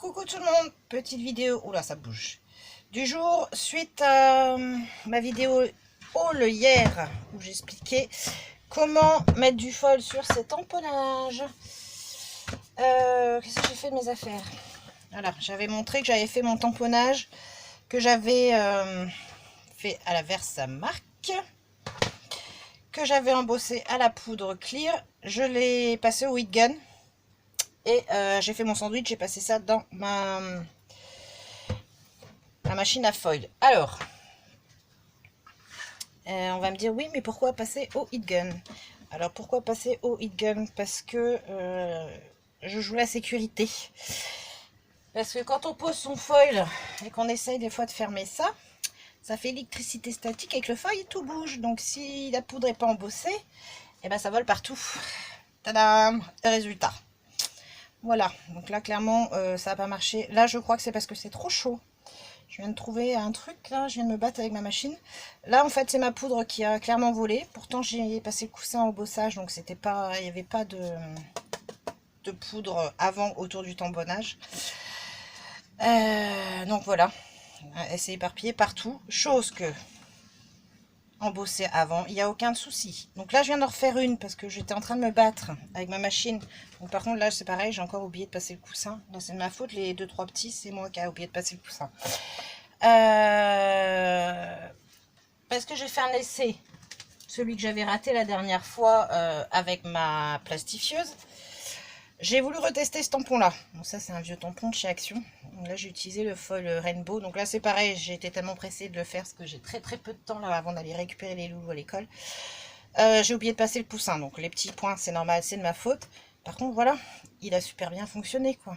Coucou tout le monde, petite vidéo, oula ça bouge, du jour, suite à ma vidéo haul hier, où j'expliquais comment mettre du foil sur ces tamponnages. Qu'est-ce que j'ai fait de mes affaires? Voilà, j'avais montré que j'avais fait mon tamponnage, que j'avais fait à la Versamark, que j'avais embossé à la poudre clear, je l'ai passé au heat gun. Et j'ai fait mon sandwich, j'ai passé ça dans ma machine à foil. Alors, on va me dire, oui, mais pourquoi passer au heat gun? Alors, pourquoi passer au heat gun? Parce que je joue la sécurité. Parce que quand on pose son foil et qu'on essaye des fois de fermer ça, ça fait électricité statique et que le foil tout bouge. Donc, si la poudre n'est pas embossée, eh ben, ça vole partout. Tadam! Résultat. Voilà, donc là clairement ça n'a pas marché. Là je crois que c'est parce que c'est trop chaud. Je viens de trouver un truc là, je viens de me battre avec ma machine. Là en fait c'est ma poudre qui a clairement volé. Pourtant j'ai passé le coussin au bossage, donc c'était pas, il n'y avait pas de poudre avant autour du tamponnage. Donc voilà, elle s'est éparpillée partout. Chose que embossé avant, il n'y a aucun souci. Donc là je viens d'en refaire une parce que j'étais en train de me battre avec ma machine. Donc par contre là c'est pareil, j'ai encore oublié de passer le coussin. Là c'est de ma faute, les 2-3 petits c'est moi qui ai oublié de passer le coussin. Parce que j'ai fait un essai, celui que j'avais raté la dernière fois avec ma plastifieuse. J'ai voulu retester ce tampon là. Bon, ça c'est un vieux tampon de chez Action. Là j'ai utilisé le foil Rainbow. Donc là c'est pareil, j'ai été tellement pressée de le faire parce que j'ai très peu de temps là avant d'aller récupérer les loulous à l'école. J'ai oublié de passer le poussin. Donc les petits points c'est normal, c'est de ma faute. Par contre voilà, il a super bien fonctionné quoi.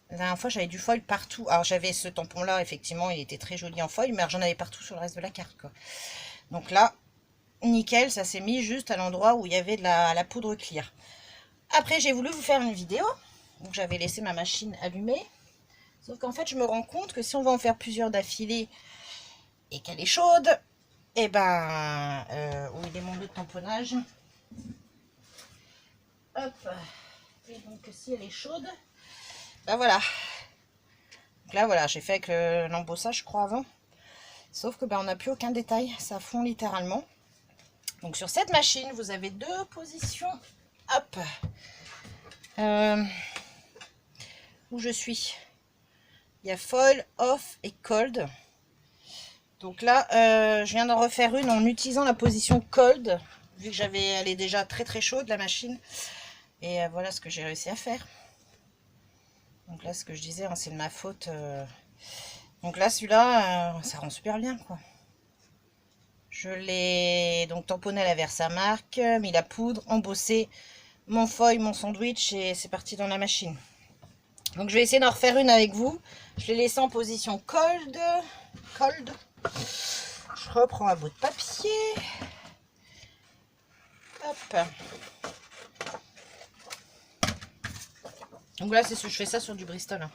La dernière fois j'avais du foil partout. Alors j'avais ce tampon là, effectivement il était très joli en foil, mais j'en avais partout sur le reste de la carte quoi. Donc là, nickel, ça s'est mis juste à l'endroit où il y avait de la poudre clear. Après, j'ai voulu vous faire une vidéo. Donc, j'avais laissé ma machine allumée. Sauf qu'en fait, je me rends compte que si on va en faire plusieurs d'affilée et qu'elle est chaude, et ben, où il est mon lot de tamponnage. Hop. Et donc, si elle est chaude, ben voilà. Donc là, voilà, j'ai fait avec l'embossage, je crois, avant. Sauf que ben, on n'a plus aucun détail. Ça fond littéralement. Donc, sur cette machine, vous avez deux positions. Hop. Où je suis, il y a foil, off et cold. Donc là je viens d'en refaire une en utilisant la position cold, vu que elle est déjà très chaude la machine. Et voilà ce que j'ai réussi à faire. Donc là ce que je disais, hein, c'est de ma faute. Donc là celui-là ça rend super bien quoi. Je l'ai donc tamponné à la Versamark, mis la poudre, embossé mon foil, mon sandwich, et c'est parti dans la machine. Donc je vais essayer d'en refaire une avec vous. Je l'ai laissé en position cold. Je reprends un bout de papier. Hop. Donc là, je fais ça sur du Bristol. Hein.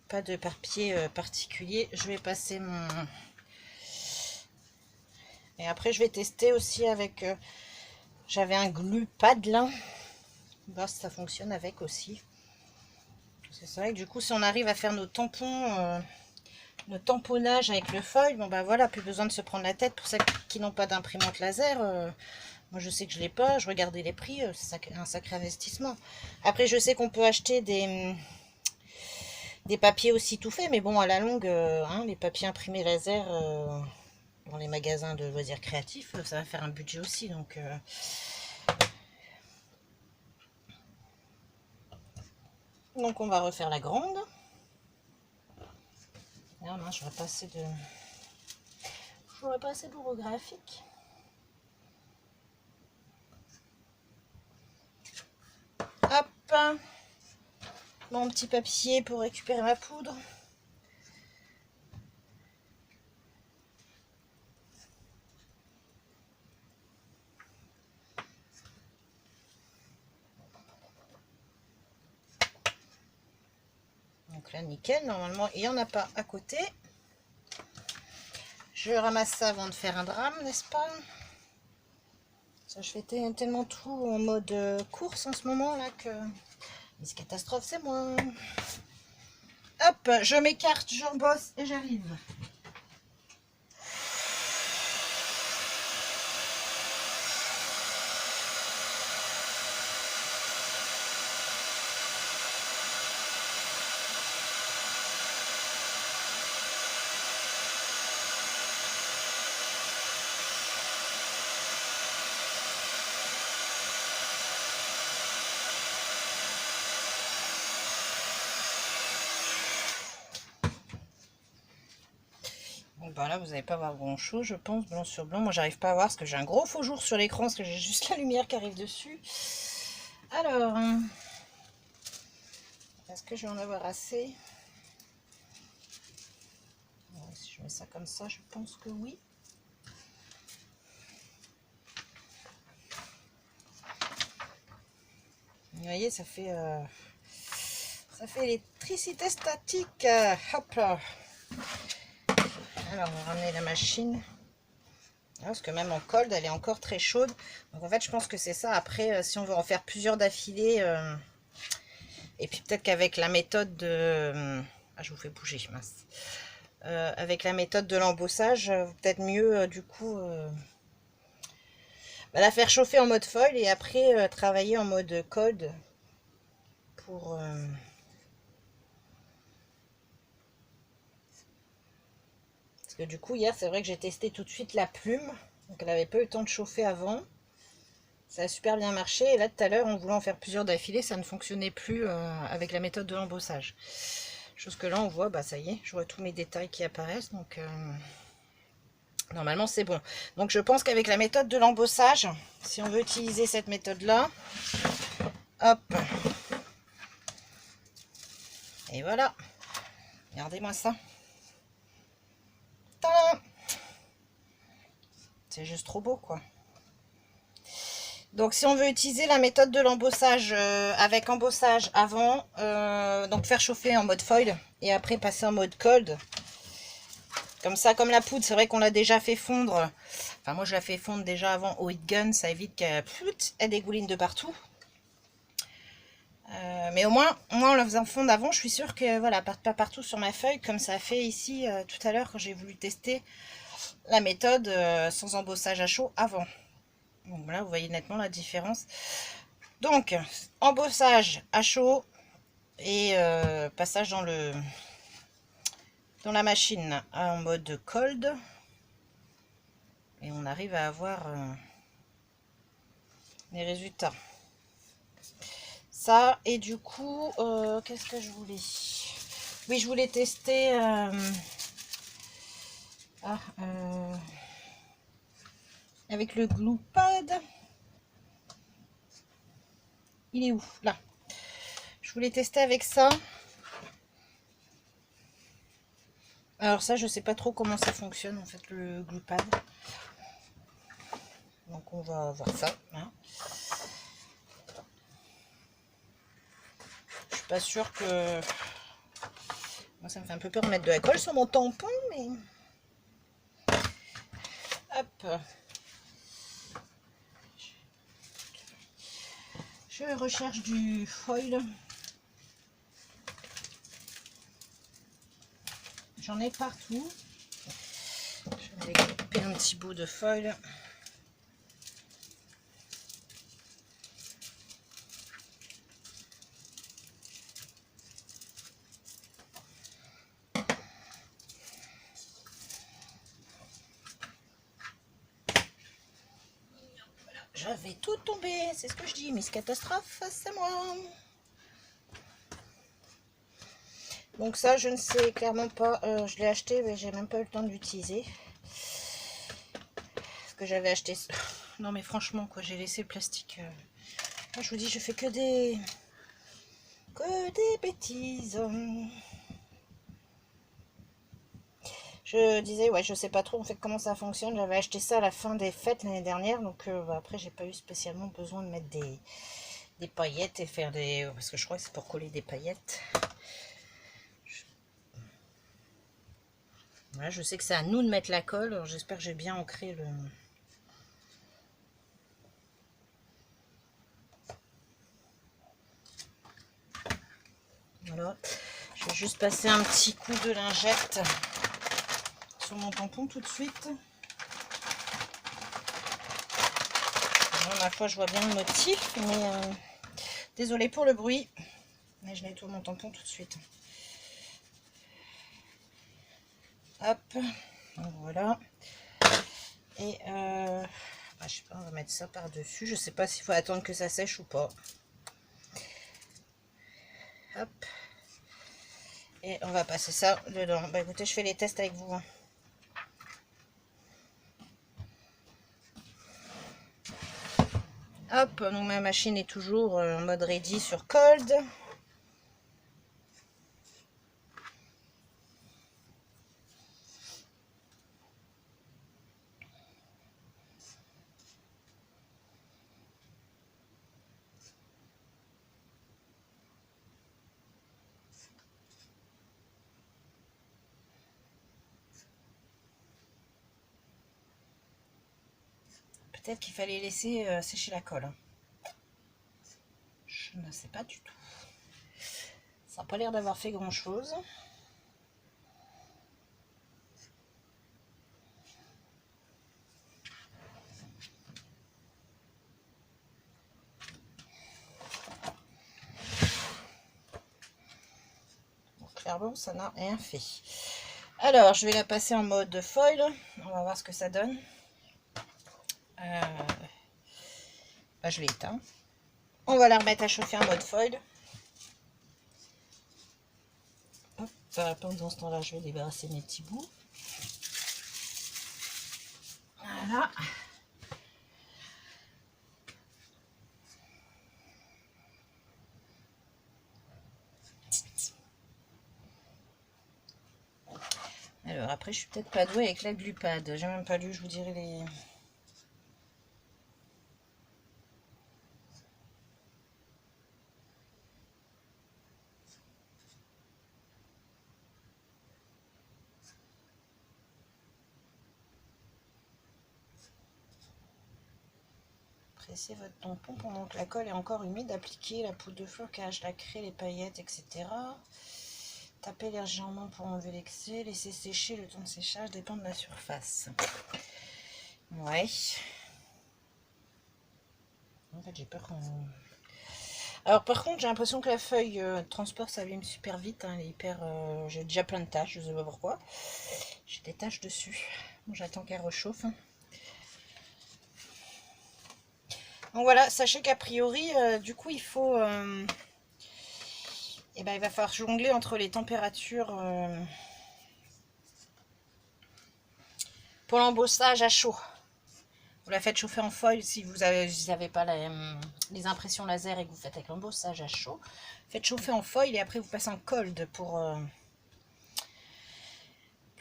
Pas de papier particulier. Je vais passer mon... Et après, je vais tester aussi avec... J'avais un glue pad là. Voir si ça fonctionne avec aussi. C'est vrai que du coup, si on arrive à faire nos tampons... le tamponnage avec le foil, bon bah voilà, plus besoin de se prendre la tête. Pour ceux qui n'ont pas d'imprimante laser, moi je sais que je l'ai pas, je regardais les prix, c'est un sacré investissement. Après je sais qu'on peut acheter des papiers aussi tout faits, mais bon à la longue, hein, les papiers imprimés laser dans les magasins de loisirs créatifs, ça va faire un budget aussi, donc... Donc on va refaire la grande. Non, non, j'aurais pas assez d'orographique. Hop, mon petit papier pour récupérer ma poudre. Donc là, nickel. Normalement, il n'y en a pas à côté. Je ramasse ça avant de faire un drame, n'est-ce pas? Ça, je fais tellement tout en mode course en ce moment là que... Mais c'est catastrophe, c'est moi. Hop. je m'écarte, j'embosse et j'arrive. Ben là, vous n'allez pas voir grand chose, je pense, blanc sur blanc. Moi, j'arrive pas à voir parce que j'ai un gros faux jour sur l'écran, parce que j'ai juste la lumière qui arrive dessus. Alors, est-ce que je vais en avoir assez? Si je mets ça comme ça, je pense que oui. Vous voyez, ça fait l'électricité statique. Hop là. Alors, on va ramener la machine. Parce que même en cold, elle est encore très chaude. Donc en fait, je pense que c'est ça. Après, si on veut en faire plusieurs d'affilée, et puis peut-être qu'avec la méthode de... Ah, je vous fais bouger, mince. Avec la méthode de l'embossage, peut-être mieux, du coup, la faire chauffer en mode foil et après travailler en mode cold pour... Parce que du coup, hier, c'est vrai que j'ai testé tout de suite la plume. Donc, elle n'avait pas eu le temps de chauffer avant. Ça a super bien marché. Et là, tout à l'heure, en voulant en faire plusieurs d'affilée, ça ne fonctionnait plus avec la méthode de l'embossage. Chose que là, on voit, bah ça y est, je vois tous mes détails qui apparaissent. Donc, normalement, c'est bon. Donc, je pense qu'avec la méthode de l'embossage, si on veut utiliser cette méthode-là, hop. Et voilà. Regardez-moi ça. C'est juste trop beau, quoi. Donc si on veut utiliser la méthode de l'embossage avec embossage avant, donc faire chauffer en mode foil et après passer en mode cold. Comme ça, comme la poudre, c'est vrai qu'on l'a déjà fait fondre. Enfin moi je la fais fondre déjà avant au heat gun, ça évite qu'elle dégouline de partout. Mais au moins en la faisant fondre avant, je suis sûre que voilà, pas partout sur ma feuille, comme ça a fait ici tout à l'heure quand j'ai voulu tester la méthode sans embossage à chaud avant. Donc là, vous voyez nettement la différence. Donc, embossage à chaud et passage dans la machine en mode cold. Et on arrive à avoir les résultats. Ça, et du coup, qu'est-ce que je voulais? Oui, je voulais tester... avec le glue pad. Il est où? Là. Je voulais tester avec ça. Alors ça, je sais pas trop comment ça fonctionne en fait le glue pad. Donc on va voir ça. Hein. Je suis pas sûre que... Moi ça me fait un peu peur de mettre de la colle sur mon tampon, mais... Hop. Je recherche du foil. J'en ai partout. Je vais couper un petit bout de foil. Je vais tout tomber, c'est ce que je dis, Miss Catastrophe, c'est moi. Donc ça, je ne sais clairement pas, je l'ai acheté, mais j'ai même pas eu le temps de l'utiliser. Parce que j'avais acheté... Non mais franchement, quoi, j'ai laissé le plastique. Moi, je vous dis, je fais que des bêtises. Je disais, ouais, je sais pas trop en fait comment ça fonctionne. J'avais acheté ça à la fin des fêtes l'année dernière, donc après, j'ai pas eu spécialement besoin de mettre des paillettes et faire des... Parce que je crois que c'est pour coller des paillettes. Voilà, je sais que c'est à nous de mettre la colle. J'espère que j'ai bien ancré le... Voilà. Je vais juste passer un petit coup de lingette sur mon tampon tout de suite. Bon, ma foi, je vois bien le motif, mais désolée pour le bruit. Mais je nettoie mon tampon tout de suite. Hop, donc voilà. Et je sais pas, on va mettre ça par dessus. Je sais pas s'il faut attendre que ça sèche ou pas. Hop. Et on va passer ça dedans. Bah écoutez, je fais les tests avec vous. Hein. Hop, donc ma machine est toujours en mode ready sur cold. Peut-être qu'il fallait laisser sécher la colle. Je ne sais pas du tout. Ça n'a pas l'air d'avoir fait grand chose. Donc, clairement, ça n'a rien fait. Alors, je vais la passer en mode foil. On va voir ce que ça donne. Je l'ai éteint. On va la remettre à chauffer en mode foil. Hop, pendant ce temps-là, je vais débarrasser mes petits bouts. Voilà. Alors après, je suis peut-être pas douée avec la glupade. J'ai même pas lu, je vous dirai les... Pressez votre tampon pendant que la colle est encore humide. Appliquez la poudre de flocage, la craie, les paillettes, etc. Tapez légèrement pour enlever l'excès. Laissez sécher. Le temps de séchage dépend de la surface. Ouais. En fait, j'ai peur qu'on... Alors par contre, j'ai l'impression que la feuille de transport s'abîme super vite. Hein, elle est hyper... j'ai déjà plein de taches, je sais pas pourquoi. J'ai des taches dessus. Bon, j'attends qu'elle rechauffe. Donc voilà, sachez qu'a priori, du coup, il faut... il va falloir jongler entre les températures pour l'embossage à chaud. Vous la faites chauffer en foil si vous n'avez pas les impressions laser et que vous faites avec l'embossage à chaud. Faites chauffer en foil et après vous passez en cold pour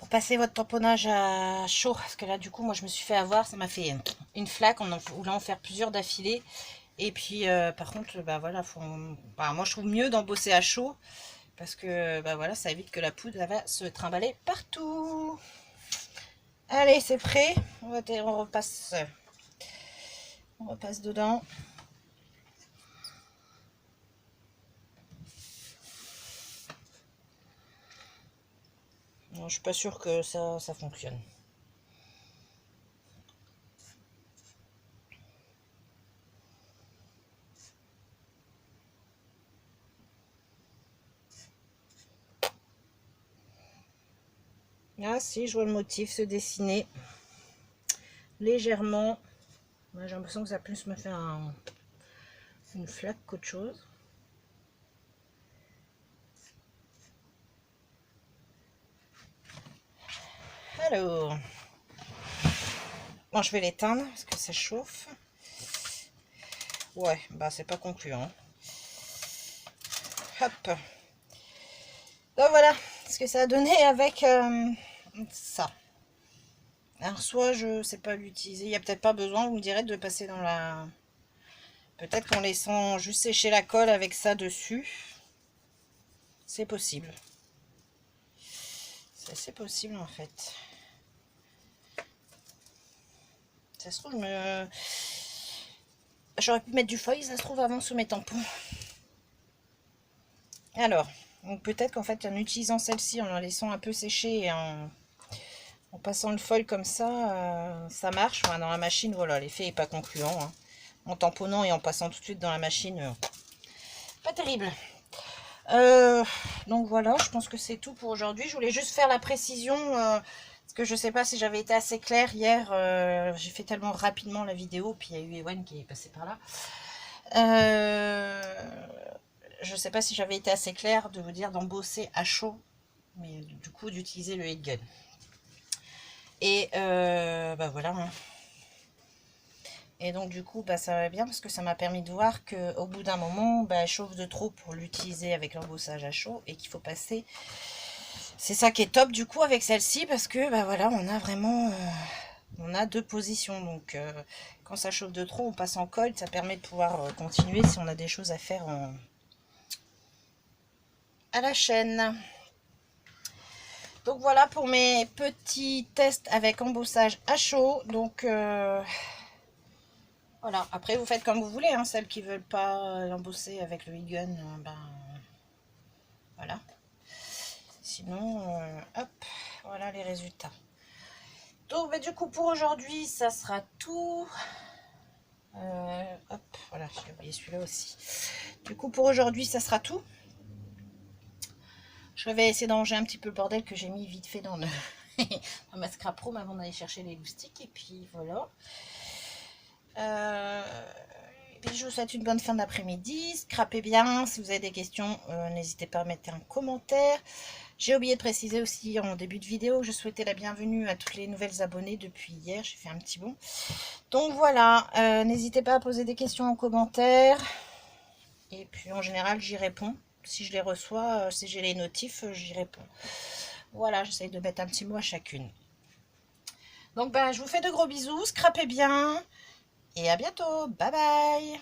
passer votre tamponnage à chaud. Parce que là, du coup, moi, je me suis fait avoir. Ça m'a fait une flaque. On voulait en faire plusieurs d'affilée. Et puis, par contre, voilà, moi, je trouve mieux d'embosser à chaud. Parce que, voilà, ça évite que la poudre va se trimballer partout. Allez, c'est prêt. On repasse dedans. Non, je suis pas sûre que ça fonctionne. Ah si, je vois le motif se dessiner légèrement. J'ai l'impression que ça plus me fait une flaque qu'autre chose. Alors, bon, je vais l'éteindre parce que ça chauffe. Ouais, c'est pas concluant. Hop. Donc voilà ce que ça a donné avec ça. Alors soit je sais pas l'utiliser, il n'y a peut-être pas besoin, vous me direz, de passer dans la... Peut-être qu'en laissant juste sécher la colle avec ça dessus, c'est possible. C'est possible en fait. Ça se trouve, j'aurais pu mettre du foil, ça se trouve, avant sous mes tampons. Alors, Donc peut-être qu'en fait en utilisant celle-ci, en la laissant un peu sécher et en passant le foil comme ça marche. Enfin, dans la machine, voilà, l'effet n'est pas concluant. Hein. En tamponnant et en passant tout de suite dans la machine, pas terrible. Donc voilà, je pense que c'est tout pour aujourd'hui. Je voulais juste faire la précision, parce que je sais pas si j'avais été assez claire hier. J'ai fait tellement rapidement la vidéo, puis il y a eu Ewan qui est passé par là. Je sais pas si j'avais été assez claire de vous dire d'embosser à chaud, mais du coup d'utiliser le heat gun. Et bah voilà. Hein. Et donc du coup, bah, ça va bien parce que ça m'a permis de voir qu'au bout d'un moment, bah, elle chauffe de trop pour l'utiliser avec l'embossage à chaud et qu'il faut passer. C'est ça qui est top du coup avec celle-ci parce que bah, voilà, on a vraiment on a deux positions. Donc quand ça chauffe de trop, on passe en colle. Ça permet de pouvoir continuer si on a des choses à faire à la chaîne. Donc voilà pour mes petits tests avec embossage à chaud. Donc voilà, après vous faites comme vous voulez, hein. Celles qui veulent pas l'embosser avec le heat gun, ben voilà. Sinon, hop, voilà les résultats. Donc du coup pour aujourd'hui, ça sera tout. Hop, voilà, j'ai oublié celui-là aussi. Du coup pour aujourd'hui, ça sera tout. Je vais essayer d'arranger un petit peu le bordel que j'ai mis vite fait dans, dans ma scrap room avant d'aller chercher les loustiques. Et puis voilà. Et puis je vous souhaite une bonne fin d'après-midi. Scrapez bien. Si vous avez des questions, n'hésitez pas à mettre un commentaire. J'ai oublié de préciser aussi en début de vidéo que je souhaitais la bienvenue à toutes les nouvelles abonnées depuis hier. J'ai fait un petit bond. Donc voilà, n'hésitez pas à poser des questions en commentaire. Et puis en général, j'y réponds. Si je les reçois, si j'ai les notifs, j'y réponds. Voilà, j'essaye de mettre un petit mot à chacune. Donc ben, je vous fais de gros bisous. Scrapez bien. Et à bientôt. Bye bye.